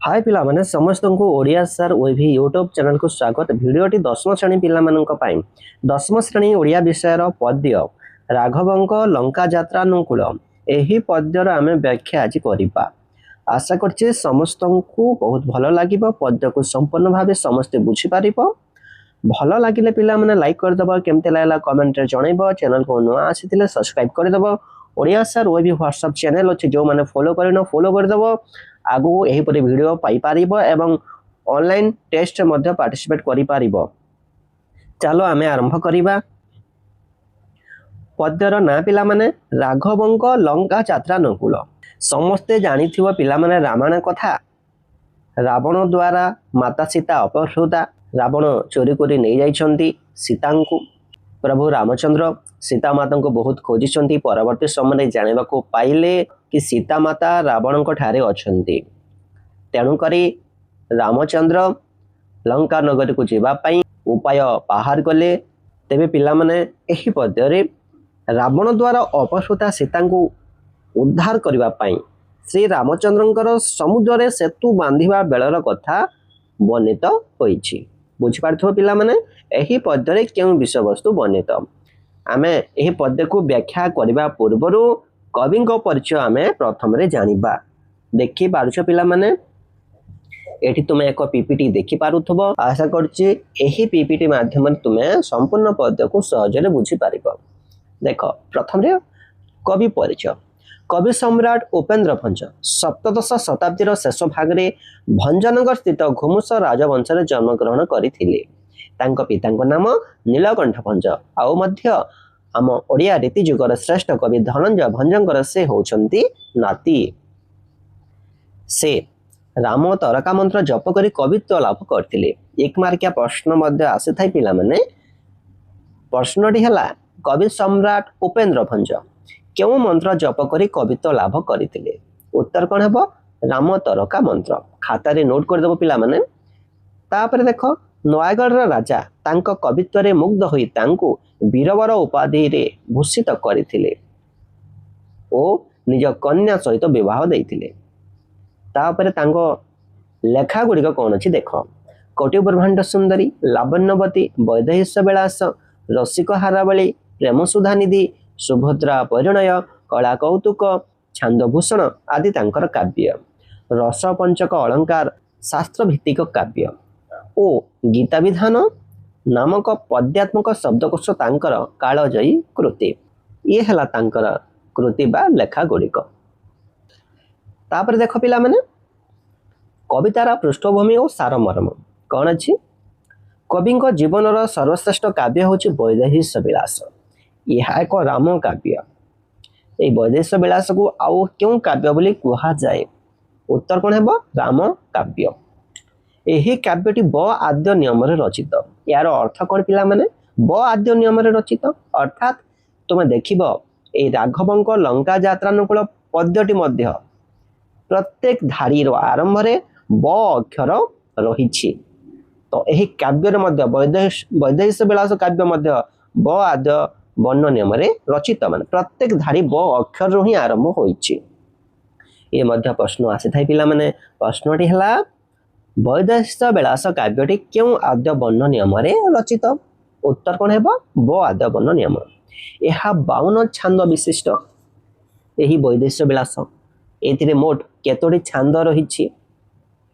हाय पिला माने समस्त को ओडिया सर ओभी यूट्यूब चैनल को स्वागत। भिडियोटी दशम श्रेणी पिला मानक पई दशम श्रेणी ओडिया विषयर पद्य राघवंक लंका यात्रा अनुकूल एही पद्यर आमे व्याख्या आज करिबा। आशा करछि समस्त को बहुत भलो लागिबो। पद्य को संपूर्ण भाबे समस्त बुझी पारिबो। भलो लागिले पिला माने लाइक कर दबो, केमते लागला कमेंट रे जणाइबो। चैनल को नुआ आसीतिले सब्सक्राइब कर दबो। ओडिया सर ओभी व्हाट्सएप चैनल अछि जो माने फॉलो करिनो फॉलो कर दबो। आगु एही परि वीडियो पाई पारिबो एवं ऑनलाइन टेस्ट मध्ये पार्टिसिपेट करि पारिबो। चलो आमे आरंभ करिबा। पद्यर ना पिला माने राघवंक लंका यात्रा अनुकूल। समस्ते जानिथिबो पिला माने रामायण कथा। रावण द्वारा माता सीता अपहृता। रावण चोरी करी नहीं जाइछंती सीता को। प्रभु रामचंद्र सीता माता को बहुत खोजिछंती। परवर्ती समय जानिबा को पाइले कि सीता माता रावण को ठारे अछंती। तेणु करी रामचंद्र लंका नगरी को जीवा पई उपाय बाहर गले। तेबे पिला माने एही पद्यरे रावण द्वारा अपहृता सीता को उद्धार करबा पई श्री रामचंद्रंकर समुद्र रे सेतु बांधिबा बेलर कथा वर्णित होईछि। बुझि पारथो पिला माने एही पद्यरे केउ विषय वस्तु वर्णित। आमे एही पद्य को व्याख्या करबा पूर्वरु कवि को परिचय आमे प्रथम रे जानिबा। देखि पारुछ पिला माने एठी तुमे एक पीपीटी देखि पारुथबो। आशा करछि एही पीपीटी माध्यम तुमे संपूर्ण पद्य को सहजरे बुझि पारिबो। देखो प्रथम रे कवि परिचय। कवि सम्राट उपेन्द्र भंज सप्तदश शताब्दीर शेष भागरे भंजनगर स्थित घुमुस राजवंश जन्म ग्रहण करथिले। तांको पितांको नाम नीलकंठ भंज। आउ मध्य आम ओडिया रीति जुगर श्रेष्ठ कवि धनंजय भंजंकर से होचंती नाती। से राम तरका मंत्र जप करी कवित्व लाभ करथिले। एक मार्किया प्रश्न मध्य आसे थाई पिला माने। प्रश्नटी हला कवि सम्राट उपेन्द्र भंज केउ मंत्र जप करी कवित्व लाभ करथिले। उत्तर कोन हेबो राम तरका मंत्र। खाता रे नोट कर देबो पिला माने। तापर देखो नयागढ़ राजा तांको कवित्व रे मुग्ध होई तांको वीरवर उपाधि रे भूषित करथिले ओ निज कन्या सहित विवाह देथिले। तापर तांको लेखा गुड़िक कौन अच्छी देख। कोटि ब्रह्मांड सुंदरी, लावण्यवती, वैदेहिक विलास, रसिक हारावली, प्रेम सुधानिधि, सुभद्रा परिणय, कला कौतुक, छांदभूषण आदि तांकर काव्य। रस पंचक अलंकार शास्त्र भित्तिक काव्य ओ गीता विधान नामक पद्यात्मक शब्दकोश तांकर कालजयी कृति। ये हला तांकर कृति बा लेखा गुड़िक। तापर देख पिला माने कवितार पृष्ठभूमि और सारमर्म कौन अच्छी। कवि जीवन सर्वश्रेष्ठ काव्य हूँ वैदेहिक विलास। यह एक राम काव्य। ये वैदेहिक विलास को आउ क्यों काव्य बोली कहा जाए। उत्तर कौन है राम काव्य। यही काव्यटी ब आद्य नियम रचित। यार अर्थ कौन पिला माने ब आद्य नियम रचित अर्थात तुम देखिब ए राघवंक लंका यात्रा अनुकूल पद्यटी मध्य प्रत्येक धाड़ी आरंभ रे ब अक्षर रही। तो यही काव्य मध्य वैदेहिक विलास काव्य मध्य ब आद्य वर्ण नियम रचित मान प्रत्येक धाड़ी ब अक्षर ही आरंभ होइछि। ये मध्य प्रश्न आसी थाई पिला माने। प्रश्नटी हला वैदेहिक विलास काव्यटी क्यों आद्य वर्ण नियम रचित। उत्तर कौन हेबो ब आद्य वर्ण नियम। यह 52 छांद विशिष्ट यही वैदेहिक विलास। एथिरे मोट केतोटी छांद रही।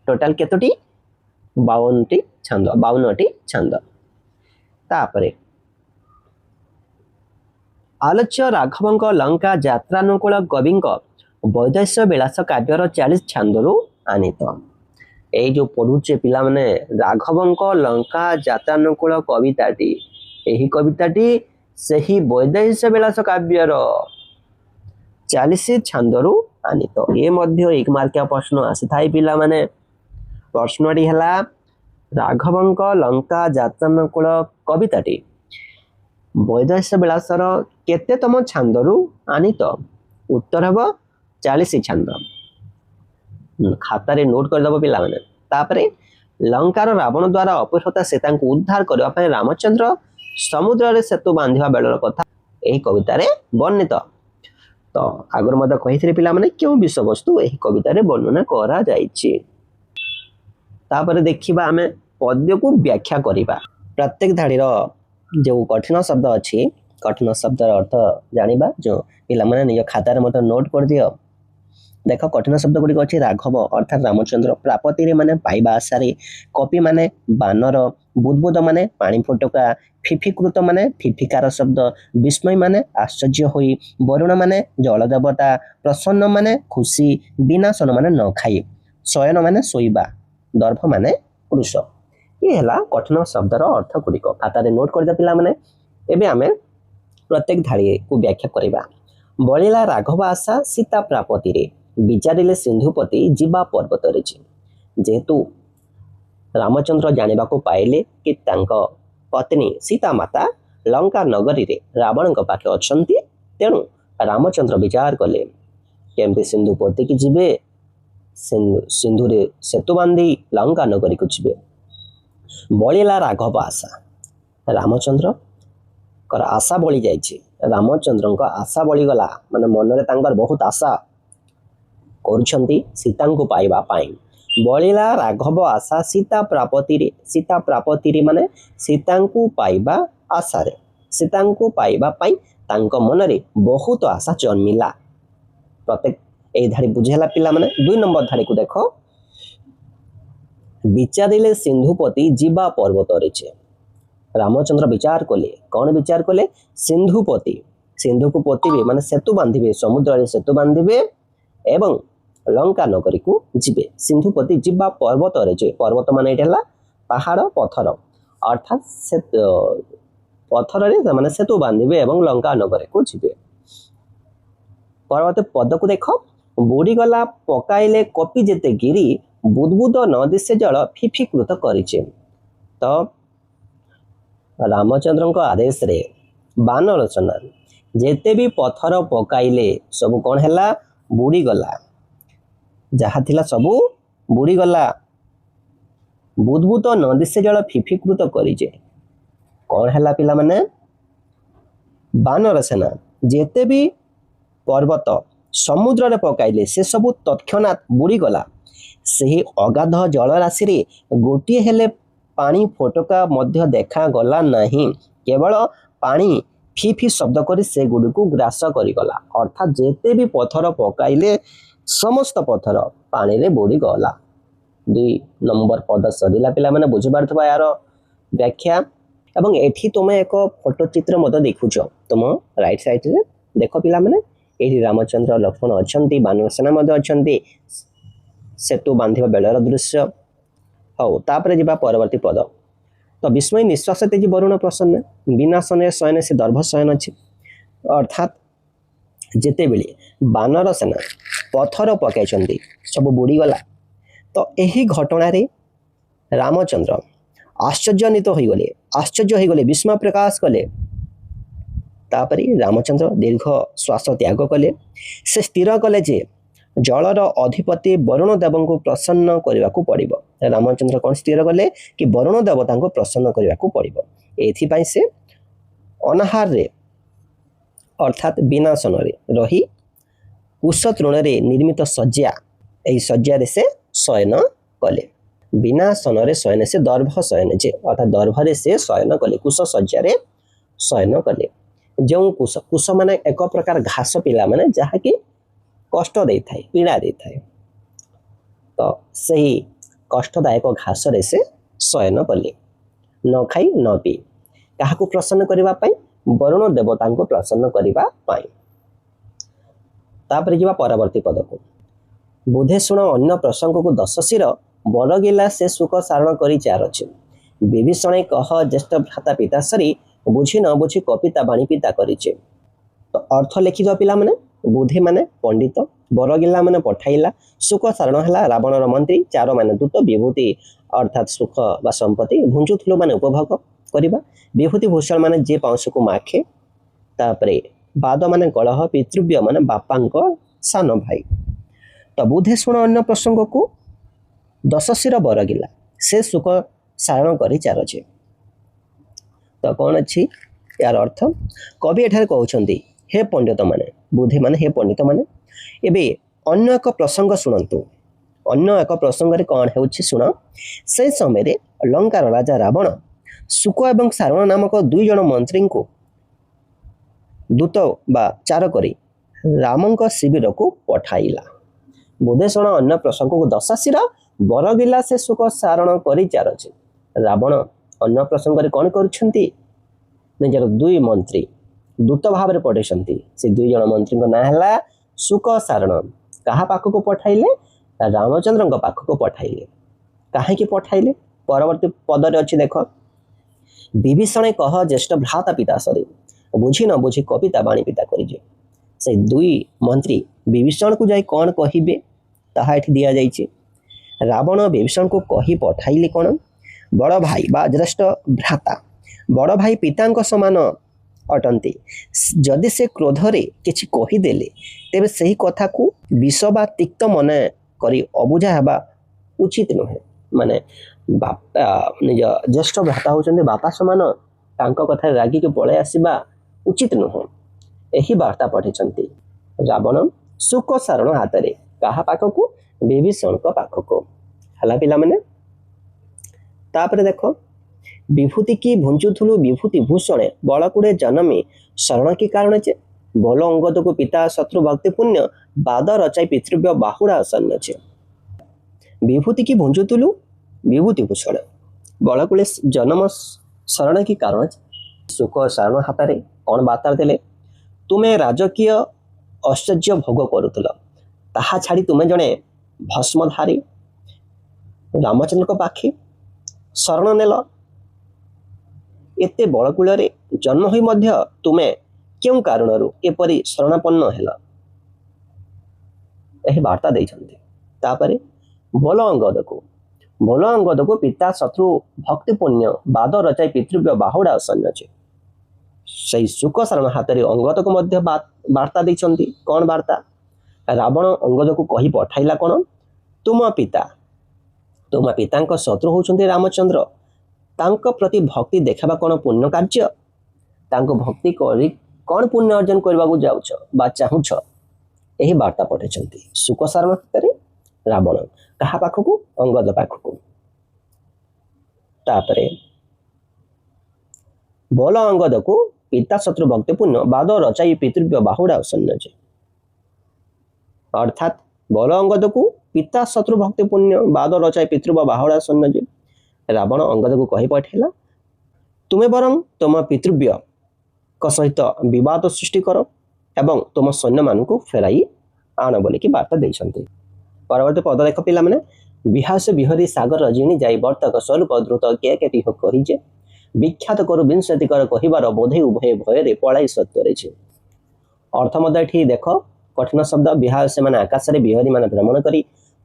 टोटाल केतोटी 52टी छांद 52टी छांद। तापरे आलोच्य राघवंक लंका यात्रानुकूल कविंक वैदेहिक विलास काव्यर 40 छांदरू आनीत। ए जो पढ़ुचे पिला माने राघवंक लंका यात्रानुकूल कविताटी एही कविताटी सही वैदेहिक विलास काव्यर 40 छांदरू आनीत। ये मध्य एक मार्किया प्रश्न आसी थाई पिला माने। प्रश्नटी हला राघवंक लंका यात्रानुकूल कविताटी वैदेहिक विलासर केतेतम छांदरू आनीत। उत्तर हेबो 40 छांद। खाता रे नोट कर दबो पिला माने। तापरे लंकार रावण द्वारा अपहृता सीता को उद्धार करबा पय रामचंद्र समुद्र रे सेतु बांधिबा बेलर कथा एही कविता रे वर्णित। तो आगर मध्य कही पिला माने क्यों विषय वस्तु एही कविता रे वर्णना करा जायछि। तापर देखिबा आमे पद्य को व्याख्या करिबा। प्रत्येक धाड़ीर जो कठिन शब्द अच्छी कठिन शब्दर अर्थ जानिबा जो पिला माने निज खातार मत नोट कर दियो। देख कठिन शब्द गुड़िक अच्छी राघव अर्थात रामचंद्र, प्रापति माने पाइबा आशारे, कपि माने बानर, बुदबुद माने पानी फोटका, फिफिकृत माने फिफिकार शब्द, विस्मय माने आश्चर्य होई, वरुण माने जल देवता, प्रसन्न माने खुशी, विनाशन माने न खाई, शयन माने शोइबा, दर्भ माने पुरुष। ये हला कठिन शब्दर अर्थ गुड़िक खातार नोट कर दिया पिला माने। एबे आमे प्रत्येक धाड़ी को व्याख्या करिबा। बलिला राघव आशा सीता प्रापति रे, विचारिले सिंधुपति जीवा पर्वत रे। जेहेतु रामचंद्र जानिबा को पाइले कि तांको पत्नी सीता माता लंका नगरी रे रावण को पाखे अछंती, तेणु रामचंद्र विचार कले केमती सिंधुपति की जीवे, सिंधु रे सेतु बांधी लंका नगरी को जीवे। बलिला राघव आशा, रामचंद्र कर आशा बळी जाइछि। रामचंद्र का आशा बळी गला माने मन रे तांकर बहुत आशा करुछंती सीता को पाइबा पाई। बलिला राघव आशा सीता प्रापति रे, सीता प्रापति रे माने सीता को पाइबा आशा रे, सीता को पाइबा पाई तांको मन रे बहुत आशा जन्मिला। प्रत्येक ए धाड़ी बुझेला पिला माने। 2 नंबर धाड़ी को देखो, विचारिले सिंधुपति जीवा पर्वत रे। रामचंद्र विचार कले, कौन विचार कले? सिंधुपति, सिंधु को पोतिबे माने सेतु बांधिबे, समुद्र रे सेतु बांधिबे एवं लंका नगरी को जीवे। सिंधुपति जीवा पर्वत रे, पर्वत माने एटा पहाड़ पत्थर, अर्थात पत्थर रे माने सेतु बांधिबे एवं लंका नगरी को जीवे। पर्वत पद को देख, बुड़ी गला पकाइले कपि जेते गिरी, बुदबुद न दिशे जल फिफिकृत करिचे। तो रामचंद्र को आदेश रे बानर सेना जेते भी पत्थर पकाइले सब कौन हैला? बुड़ी गला, जहा थिला सबू बुड़ी गला। बुदबुद नदी से जल फिफिकृत करिजे, कौन हैला पिला माने? बानर सेना जेते भी पर्वत समुद्र रे पकाइले से सबू तत्क्षणात बुड़ी गला। सही अगाध जल राशि रे गोटिए हेले पानी फोटका मध्य देखा गला नहीं, केवल पानी फी फी शब्द करी से गुडी को ग्रास करी गला। अर्थात जेते भी पत्थर पकाइले समस्त पत्थर पानी रे बुड़ी गला। 2 नंबर पद सरिला पिला माने बुझि पारथबा यार व्याख्या। एवं एठी तुमे एक फोटो चित्र मत देखुछ, तुम राइट साइड रे देखो पिला माने। एठी रामचंद्र लक्ष्मण अछंती, बानर सेना मध्य अछंती, सेतु बांधिबा बेलर दृश्य। हौ तापरे जिबा परवर्ती पद। तो विस्मय निश्वास तेजी वरुण प्रसन्न, विनाशन शयन से दर्भ शयन अछि। अर्थात जेते बेले बानर सेना पत्थर पकाई सब बुड़ी गला, तो यही घटना रे रामचंद्र आश्चर्यान्वित हो गले, आश्चर्य हो गले, विस्मय प्रकाश कले। तापरे रामचंद्र दीर्घ श्वास त्याग कले। से स्थिर कले जे जलर अधिपति वरुण देव को प्रसन्न करने को पड़िबो। रामचंद्र कौन स्थिर कले कि वरुण देवता को प्रसन्न करने को पड़िबो। एथि से अनाहार रे अर्थात विनाशन रे रही कुश तृण रे निर्मित शज्या, एही शज्या रे से शयन कले। विनाशन रे शयन से दर्भ शयन जे, अर्थात दर्भ रे से शयन कले, कुश शज्या रे शयन कले। जो कुश, कुश माने एक प्रकार घास पिला माने जहा कि कष्ट दे थाए, पीड़ा दे थाए, तो सही कष्टदायक घास रे से शयन कले, न खाई न पी। कहा को प्रसन्न करबा पई? वरुण देवता को प्रसन्न करबा पई। तापर जिबा परवर्ती पद को। बुधे शुण अन्य प्रसंग को 10 शिर, बरगिला से सुख सारण करी 4 अछि। विभीषण कह ज्येष्ठ भ्राता पिता सरी, बुझी न बुझी कपिता बाणी पिता करिचे। तो अर्थ लिखि दो पिला माने। बुधे माने पंडित, बरगिला माने पठाइला, सुख सारण हला रावणर मंत्री, 4 माने दूत, विभूति अर्थात सुख बा संपत्ति, भुंजुथुलो माने उपभोग करिबा, विभूति भूषण माने जे पांश को माखे, तापरे बाद माने कलह, पितृव्य माने बापांको सान भाई। तो बुधे शुण अन्य प्रसंग को 10 शिर बरगिला से सुख सारण करी 4 अछि। तो कौन अच्छी यार अर्थ? कवि एठारे कहउछंती हे पंडित माने, बुद्धि माने हे पंडित माने, एबे अन्य एक प्रसंग शुणंतु। ଅନ୍ୟ ଏକ ପ୍ରସଙ୍ଗରେ କ'ଣ ହେଉଛି ଶୁଣ। ସେ ସମୟରେ ଲଙ୍କାର ରାଜା ରାବଣ ଶୁକ ଏବଂ ସାରଣ ନାମକ 2 ଜଣ ମନ୍ତ୍ରୀଙ୍କୁ ଦୂତ ବା ଚାର କରି ରାମଙ୍କ ଶିବିରକୁ ପଠାଇଲା। ବୋଧେ ଶୁଣ ଅନ୍ୟ ପ୍ରସଙ୍ଗକୁ ଦଶାଶିର ବରଗିଲା ସେ ଶୁକ ସାରଣ କରି ଚାରଛି। ରାବଣ ଅନ୍ୟ ପ୍ରସଙ୍ଗରେ କ'ଣ କରୁଛନ୍ତି, ନିଜର 2 ମନ୍ତ୍ରୀ ଦୂତ ଭାବରେ ପଠାଇଛନ୍ତି। ସେ 2 ଜଣ ମନ୍ତ୍ରୀଙ୍କ ନାଁ ହେଲା ଶୁକ ସାରଣ। କାହା ପାଖକୁ ପଠାଇଲେ? ରାମଚନ୍ଦ୍ରଙ୍କ ପାଖକୁ ପଠାଇଲେ। କାହିଁକି ପଠାଇଲେ? ପରବର୍ତ୍ତୀ ପଦରେ ଅଛି ଦେଖ, ବିଭୀଷଣେ କହ ଜ୍ୟେଷ୍ଠ ଭ୍ରାତା ପିତା ସରି, ବୁଝି ନ ବୁଝି କବିତା ବାଣୀ ପିତା କରିଛେ। ସେ 2 ମନ୍ତ୍ରୀ ବିଭୀଷଣକୁ ଯାଇ କ'ଣ କହିବେ ତାହା ଏଠି ଦିଆଯାଇଛି। ରାବଣ ବିଭୀଷଣକୁ କହି ପଠାଇଲେ କ'ଣ, ବଡ଼ ଭାଇ ବା ଜ୍ୟେଷ୍ଠ ଭ୍ରାତା, ବଡ଼ ଭାଇ ପିତାଙ୍କ ସମାନ ଅଟନ୍ତି। ଯଦି ସେ କ୍ରୋଧରେ କିଛି କହିଦେଲେ ତେବେ ସେହି କଥାକୁ ବିଷ ବା ତିକ୍ତ ମନେ କରି ଅବୁଝା ହେବା ଉଚିତ ନୁହେଁ। ମାନେ ନିଜ ଜ୍ୟେଷ୍ଠ ଭ୍ରାତା ହେଉଛନ୍ତି ବାପା ସମାନ, ତାଙ୍କ କଥାରେ ରାଗିକି ପଳେଇ ଆସିବା ଉଚିତ ନୁହଁ। ଏହି ବାର୍ତ୍ତା ପଠାଇଛନ୍ତି ରାବଣ ଶୁକ ସାରଣ ହାତରେ। କାହା ପାଖକୁ? ବିଭୀଷଣଙ୍କ ପାଖକୁ। ହେଲା ପିଲାମାନେ। ତାପରେ ଦେଖ, ବିଭୂତି କି ଭୁଞ୍ଜୁଥୁଲୁ ବିଭୂତି ଭୂଷଣେ ବଳକୁଡ଼େ ଜନମୀ ଶରଣ କି କାରଣ ଯେ, ବୋଲ ଅଙ୍ଗଦକୁ ପିତା ଶତ୍ରୁ ଭକ୍ତି ପୁଣ୍ୟ ବାଦ ରଚାଇ ପିତୃବ୍ୟ ବାହୁଡ଼ା ଆସନ୍ନ ଯେ। ବିଭୂତି କି ଭୁଞ୍ଜୁଥୁଲୁ ବିଭୂତି ଭୂଷଣ ବଳକୁଳେ ଜନମ ଶରଣ କି କାରଣ ଯେ। ଶୁକ ସାରଣ ହାତରେ କ'ଣ ବାର୍ତ୍ତା ଦେଲେ? ତୁମେ ରାଜକୀୟ ଐଶ୍ୱର୍ଯ୍ୟ ଭୋଗ କରୁଥିଲ, ତାହା ଛାଡ଼ି ତୁମେ ଜଣେ ଭସ୍ମଧାରୀ ରାମଚନ୍ଦ୍ରଙ୍କ ପାଖେ ଶରଣ ନେଲ। ଏତେ ବଳକୂଳରେ ଜନ୍ମ ହୋଇ ମଧ୍ୟ ତୁମେ କେଉଁ କାରଣରୁ ଏପରି ଶରଣାପନ୍ନ ହେଲ? ଏହି ବାର୍ତ୍ତା ଦେଇଛନ୍ତି। ତାପରେ ବୋଲ ଅଙ୍ଗଦକୁ ପିତା ଶତ୍ରୁ ଭକ୍ତି ପୁଣ୍ୟ ବାଦ ରଚାଇ ପିତୃବ୍ୟ ବାହୁଡ଼ା ଆସନ୍ନ ଯେ। ସେଇ ଶୁକ ସାରଣ ହାତରେ ଅଙ୍ଗଦକୁ ମଧ୍ୟ ବାର୍ତ୍ତା ଦେଇଛନ୍ତି। କ'ଣ ବାର୍ତ୍ତା? ରାବଣ ଅଙ୍ଗଦକୁ କହି ପଠାଇଲା କ'ଣ, ତୁମ ପିତାଙ୍କ ଶତ୍ରୁ ହେଉଛନ୍ତି ରାମଚନ୍ଦ୍ର, ତାଙ୍କ ପ୍ରତି ଭକ୍ତି ଦେଖାଇବା କ'ଣ ପୁଣ୍ୟ କାର୍ଯ୍ୟ? ତାଙ୍କୁ ଭକ୍ତି କରି କ'ଣ ପୁଣ୍ୟ ଅର୍ଜନ କରିବାକୁ ଯାଉଛ ବା ଚାହୁଁଛ? ଏହି ବାର୍ତ୍ତା ପଠାଇଛନ୍ତି ଶୁକ ସାରଣ ହାତରେ ରାବଣ। କାହା ପାଖକୁ? ଅଙ୍ଗଦ ପାଖକୁ। ତାପରେ ବୋଲ ଅଙ୍ଗଦକୁ ପିତା ଶତ୍ରୁ ଭକ୍ତି ପୁଣ୍ୟ ବାଦ ରଚାଇ ପିତୃବ୍ୟ ବାହୁଡ଼ା ଆସନ୍ନ ଯେ। ଅର୍ଥାତ୍ ବୋଲ ଅଙ୍ଗଦକୁ ପିତା ଶତ୍ରୁ ଭକ୍ତି ପୁଣ୍ୟ ବାଦ ରଚାଇ ପିତୃବ୍ୟ ବାହୁଡ଼ା ଆସନ୍ନ ଯେ। ରାବଣ ଅଙ୍ଗଦକୁ କହି ପଠାଇଲା, ତୁମେ ବରଂ ତୁମ ପିତୃବ୍ୟଙ୍କ ସହିତ ବିବାଦ ସୃଷ୍ଟି କର ଏବଂ ତୁମ ସୈନ୍ୟମାନଙ୍କୁ ଫେରାଇ ଆଣ ବୋଲିକି ବାର୍ତ୍ତା ଦେଇଛନ୍ତି। ପରବର୍ତ୍ତୀ ପଦ ଦେଖ ପିଲାମାନେ, ବିହାସ ବିହରୀ ସାଗର ଜିଣି ଯାଇ ବର୍ତ୍ତକ ସ୍ୱରୂପ ଦ୍ରୁତ କିଏ କେଟି କହିଛେ, ବିଖ୍ୟାତ କରୁ ବିଂଶତି କର କହିବାର ବୋଧେ ଉଭୟ ଭୟରେ ପଳାଇ ସତ୍ୱରେছে। ଅର୍ଥ ମଧ୍ୟ ଏଠି ଦେଖ, କଠିନ ଶବ୍ଦ। ବିହାସ ମାନେ ଆକାଶରେ, ବିହରୀ ମାନେ ଭ୍ରମଣ କରି,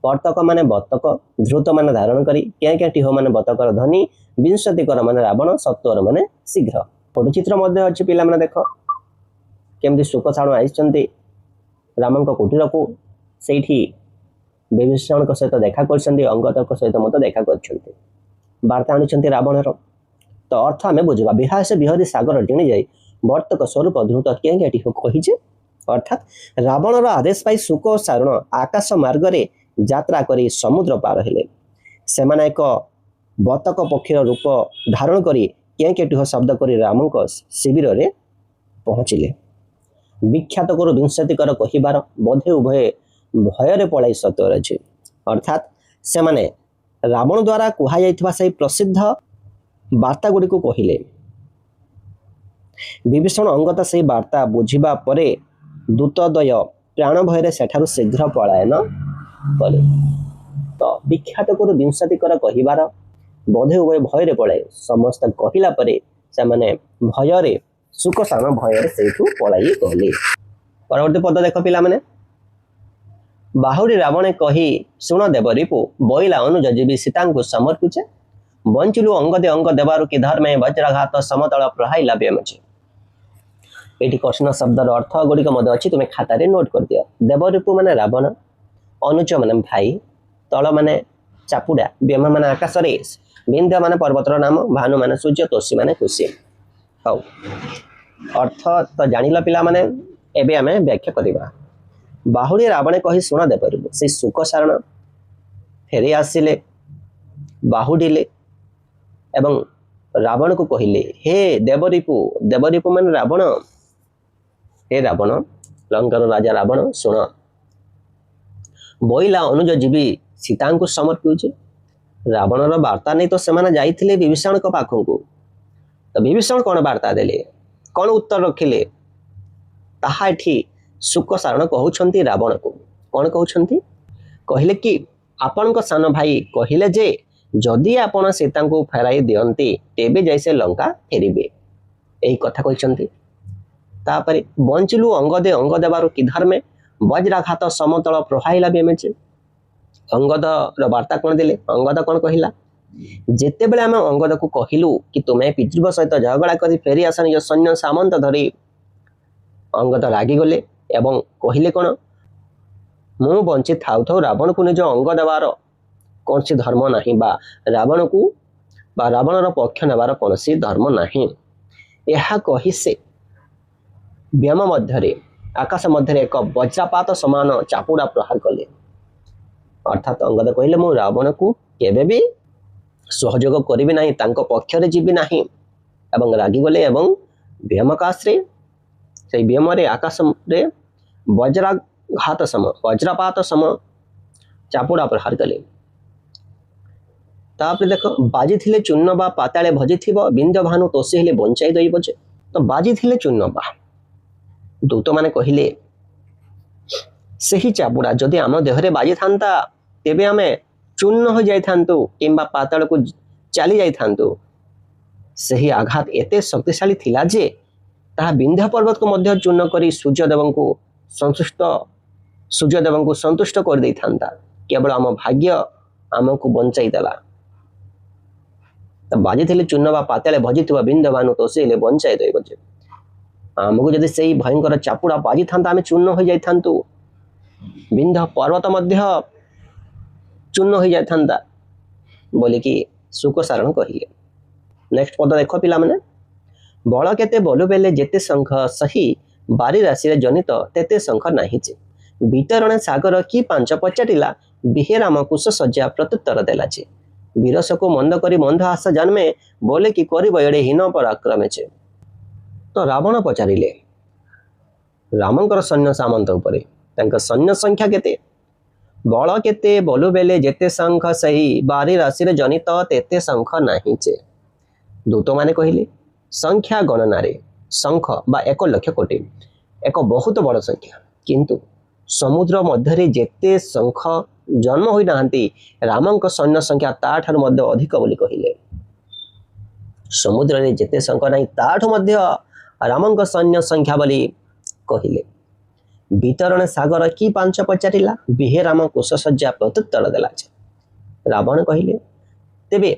ବର୍ତ୍ତକ ମାନେ ବତକ, ଧ୍ରୁତ ମାନେ ଧାରଣ କରି, କେଟି ମାନେ ବତକର ଧ୍ୱନି, ବିଂଶତିକର ମାନେ ରାବଣ, ସତ୍ୱର ମାନେ ଶୀଘ୍ର। ଫଟୋଚିତ୍ର ମଧ୍ୟ ଅଛି ପିଲାମାନେ। ଦେଖ କେମିତି ଶୁକ ସାରଣ ଆସିଛନ୍ତି ରାମଙ୍କ କୁଟୀରକୁ, ସେଇଠି ବିଭୀଷଣଙ୍କ ସହିତ ଦେଖା କରିଛନ୍ତି, ଅଙ୍ଗଦଙ୍କ ସହିତ ମଧ୍ୟ ଦେଖା କରିଛନ୍ତି, ବାର୍ତ୍ତା ଆଣିଛନ୍ତି ରାବଣର। ତ ଅର୍ଥ ଆମେ ବୁଝିବା, ବିହାସ ବିହରୀ ସାଗର ଜିଣି ଯାଇ ବର୍ତ୍ତକ ସ୍ୱରୂପ ଦ୍ରୁତ କେଟି କହିଛେ। ଅର୍ଥାତ୍ ରାବଣର ଆଦେଶ ପାଇ ଶୁକ ସାରଣ ଆକାଶ ମାର୍ଗରେ ଯାତ୍ରା କରି ସମୁଦ୍ର ପାର ହେଲେ। ସେମାନେ ଏକ ବତକ ପକ୍ଷୀର ରୂପ ଧାରଣ କରି କେଟି ଶବ୍ଦ କରି ରାମଙ୍କ ଶିବିରରେ ପହଞ୍ଚିଲେ। ବିଖ୍ୟାତ କରୁ ବିଂଶତିକର କହିବାର ବୋଧେ ଉଭୟ ଭୟରେ ପଳାଇ ସତ୍ୱରେছে। ଅର୍ଥାତ୍ ସେମାନେ ରାବଣ ଦ୍ୱାରା କୁହାଯାଇଥିବା ସେହି ପ୍ରସିଦ୍ଧ ବାର୍ତ୍ତା ଗୁଡ଼ିକୁ କହିଲେ। ବିଭୀଷଣ ଅଙ୍ଗଦ ସେହି ବାର୍ତ୍ତା ବୁଝିବା ପରେ ଦୂତଦ୍ୱୟ ପ୍ରାଣ ଭୟରେ ସେଠାରୁ ଶୀଘ୍ର ପଳାୟନ କଲେ। ତ ବିଖ୍ୟାତ କରୁ ବିଂଶତିକର କହିବାର ବୋଧେ ଉଭୟ ଭୟରେ ପଳାଏ, ସମସ୍ତେ କହିଲା ପରେ ସେମାନେ ଭୟରେ, ଶୁକ ସାରଣ ଭୟରେ ସେଇଠୁ ପଳାଇ ଗଲେ। ପରବର୍ତ୍ତୀ ପଦ ଦେଖ ପିଲାମାନେ, ବାହୁଡ଼ି ରାବଣେ କହି ଶୁଣ ଦେବ ରିପୁ, ବଇଲା ଅନୁଜ ଜୀବି ସୀତାଙ୍କୁ ସମର୍ପିଛେ, ବଞ୍ଚିଲୁ ଅଙ୍ଗଦେ ଅଙ୍ଗ ଦେବାରୁ କି ଧର୍ମେ ବଜ୍ରାଘାତ ସମତଳ ପ୍ରହାଇଲା ବ୍ୟାମଛେ। ଏଠି କଠିନ ଶବ୍ଦର ଅର୍ଥ ଗୁଡ଼ିକ ମଧ୍ୟ ଅଛି, ତୁମେ ଖାତାରେ ନୋଟ୍ କରିଦିଅ। ଦେବରିପୁ ମାନେ ରାବଣ, ଅନୁଜ ମାନେ ଭାଇ, ତଳ ମାନେ ଚାପୁଡ଼ା, ବ୍ୟାମ ମାନେ ଆକାଶରେ, ବିନ୍ଧ୍ୟ ମାନେ ପର୍ବତର ନାମ, ଭାନୁ ମାନେ ସୂର୍ଯ୍ୟ, ତୋଷୀ ମାନେ ଖୁସି। ହଉ, ଅର୍ଥ ତ ଜାଣିଲ ପିଲାମାନେ, ଏବେ ଆମେ ବ୍ୟାଖ୍ୟା କରିବା। ବାହୁଡ଼ି ରାବଣେ କହି ଶୁଣ ଦେବରିପୁ, ସେ ଶୁକ ସାରଣ फेरी आसिले बाहुडिले एवं रावण को कहले हे देवरिपु देवरिपु मान रावण हे रावण लंकार राजा रावण शुण बोइला अनुज जीवी सीता को समर्पित रावणर वार्ता नहीं तो से जाइथिले विभीषण को पाखु को तो विभीषण कौन वार्ता देले कौन उत्तर रखिले ताहा एठी सुक सारण कहउछंती रावण को कौन कहउछंती कहले कि आपण को सान भाई कहले जे जदि आपण सीता को फेराई दियंती तेबे जैसे लंका फेरिबे एही कथा कहउछंती तापरे बंचिलु अंग देबारो कि धर्मे वज्राघात समतल प्रहाइला बेमेचे अंगद रो वार्ता कौन देले अंगद कौन कहिला जेते बेले आम अंगद को कहिलु कि तुमे पितृव सहित झगड़ा करी फेरी आस निज सैन्य सामंत धरी अंगद रागी गले एवं कहिले कौन मु बंची थाउ थाउ रावण को निज अंग देवार कौन सी धर्म नहीं बा रावण को बा रावणर पक्ष नेबार कौन सी धर्म नहीं यह कही से व्योम मध्य आकाश मध्य एक वज्रपात समान चापुड़ा प्रहार कले अर्थात अंगद कहले मु रावण को केबे भी सहयोग करी नहीं तांको पक्षरे जीवी नहीं एवं रागी गले एवं व्योमकाश रे से व्योम रे आकाश रे वज्राघात सम वज्रपात सम चापुड़ा प्रहार कले तापर देख बाजी थिले चूर्ण बा पाताले भजी थिबो बिंद भानु तोषी हेले बंचाई दैब जे तो बाजी थिले चूर्ण बा दूत माने कहिले सही चापुड़ा जदि आम देहरे बाजी थांता तेबे आमे चूर्ण हो जाई थांतु किंबा पाताल को चली जाई थांतु सही आघात एते शक्तिशाली थिला जे ताहा विंध्य पर्वत को मध्य चूर्ण करी सूर्यदेव को संतुष्ट कर दे थांता केवल आम भाग्य आमको बंचाई देला बाजी थिले चूर्ण बा पाताले भजी थिबा बिंद भानु तोषी हेले बंचाई दैब जे आमको जदि सही भयंकर चापुड़ा बाजी थांता आमे चूर्ण हो जाई थांतु बिंध्य पर्वत मध्य चूर्ण हो जाई थांता बोली कि सुक सारण कहिले नेक्स्ट पद देख पिला माने बल केते बोलु बेले जेते शंख सही बारी राशि रे जनित तेते शंख नाही जे वितरण सागर की पांच पचाटिला बिहे राम कुश सज्जा प्रत्युत्तर देला जे विरस को मंद करी मंद आस जन्मे बोले कि करिब एडे हीन पराक्रमे छे तो रावण पचारिले रामंकर सैन्य सामंत उपरे तांका सैन्य संख्या केते बल केते बोलु बेले जेते शंख सही बारी राशि रे जनित तेते शंख नाही छे दूत माने कहिले संख्या गणना रे शंख बा 1 लाख कोटी एक बहुत बड़ संख्या किंतु समुद्र मध्य जेते शंख जन्म होई नाहंती रामंक सैन्य संख्या ताठार मध्य अधिक बोली कहिले समुद्र रे जेते शंख नाही ताठो मध्य रामंक सैन्य संख्या बोली कहिले वितरण सागर की पांच पचारिला बिहे राम कुश सज्जा प्रत्युत्तर देला रावण कहिले तेबे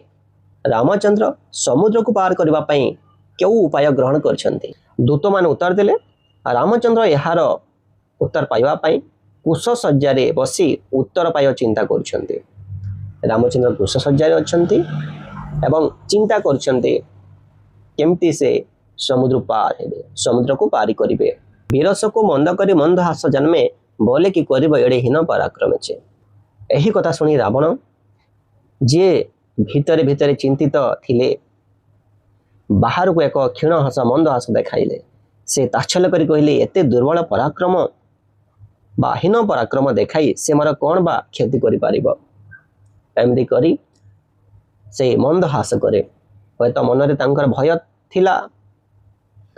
रामचंद्र समुद्र को पार करबा पई केउ उपाय ग्रहण करछन्ते दूत मान उत्तर देले रामचंद्र यार उत्तर पाइबा पई कुश सज्जा रे बसी उत्तर पाय चिंता करछन्ते रामचंद्र कुश सज्जा रे अछन्ते एवं चिंता करछन्ते केमती से समुद्र पार हेबे समुद्र को पारी करिवे विरस को मंद करी मंद हास जन्मे बोले कि करिब एडे हीन पराक्रम छे एही कथा सुनी रावण जे भितरे भितरे चिंतित थिले बाहर को एक क्षीण हस मंद हास देखाइले से ताच्छल्य करी कहले एते दुर्बल पराक्रम बा हीन पराक्रम देखाई से मोर कौन बा क्षति करि पारिबो एमदी करी से मंद हास करे हय तो मनरे तांकर भय थिला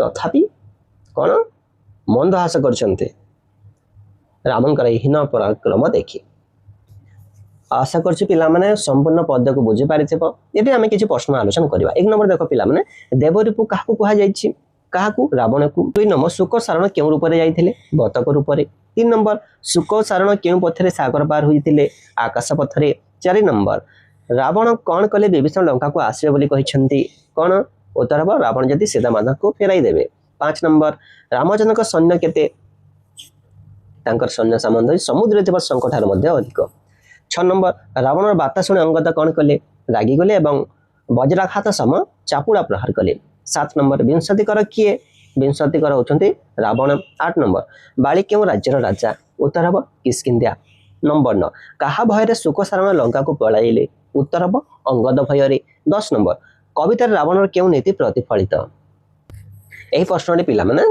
तथापि कौन मंद हास करछन्ते रामंकर हीन पराक्रम देखि आशा करछि पिला माने संपूर्ण पद को बुझी पारिथिबो एबे आमे किछि प्रश्न आलोचना करबा एक नंबर देखो पिला माने देवरिपु काहकु कहा जाइछि काहकु रावण को दुई नंबर सुक सारण केउ रूप रे जाइथिले बतक रूप रे तीन नंबर सुक सारण केउ पथरे सागर पार होइथिले आकाश पथरे चारि नंबर रावण कौन कले विभीषण लंका को आश्रय बोली कहिछन्ति कौन उत्तर हबो रावण जदि सीता माता को फेराई देबे 5 नंबर रामचंद्र का सैन्य केते तांकर सैन्य संबंध समुद्र थिबा संकटार मध्ये अधिक 6 नंबर रावण बार्ता शुणी अंगद कौन कले रागी गले एवं वज्राघात सम चापुड़ा प्रहार कले 7 नंबर विंशतिकर किए विंशतिकर होचंती रावण 8 नंबर बाली केउ राज्यर राजा उत्तर हबो किष्किंध्या नंबर 9 कहा भୟରେ सुकसारण लंका को पळाइले उत्तर हम अंगद भୟରେ 10 नंबर कवितार रावणर केउ नीति प्रतिफलित यही प्रश्न पिला माने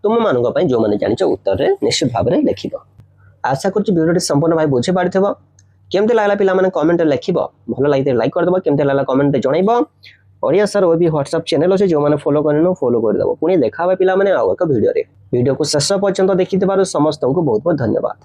तुम मानक पई जो माने जानिछ उत्तर रे निश्चित भाव रे लिखिबो आशा करछि वीडियो संपूर्ण भाई बुझे पारथिबो केमते लागला पिला माने कमेंट रे लिखिबो भलो लागिते लाइक कर दबो केमते लागला कमेंट रे जणाइबो ओडिया सर ओबी व्हाट्सएप चैनल अछि जो माने फॉलो करनो फॉलो कर दबो पुनी देखाबे पिला माने आ एक वीडियो रे वीडियो को शेष पर्यंत देखिथिबारु समस्त को बहुत बहुत धन्यवाद।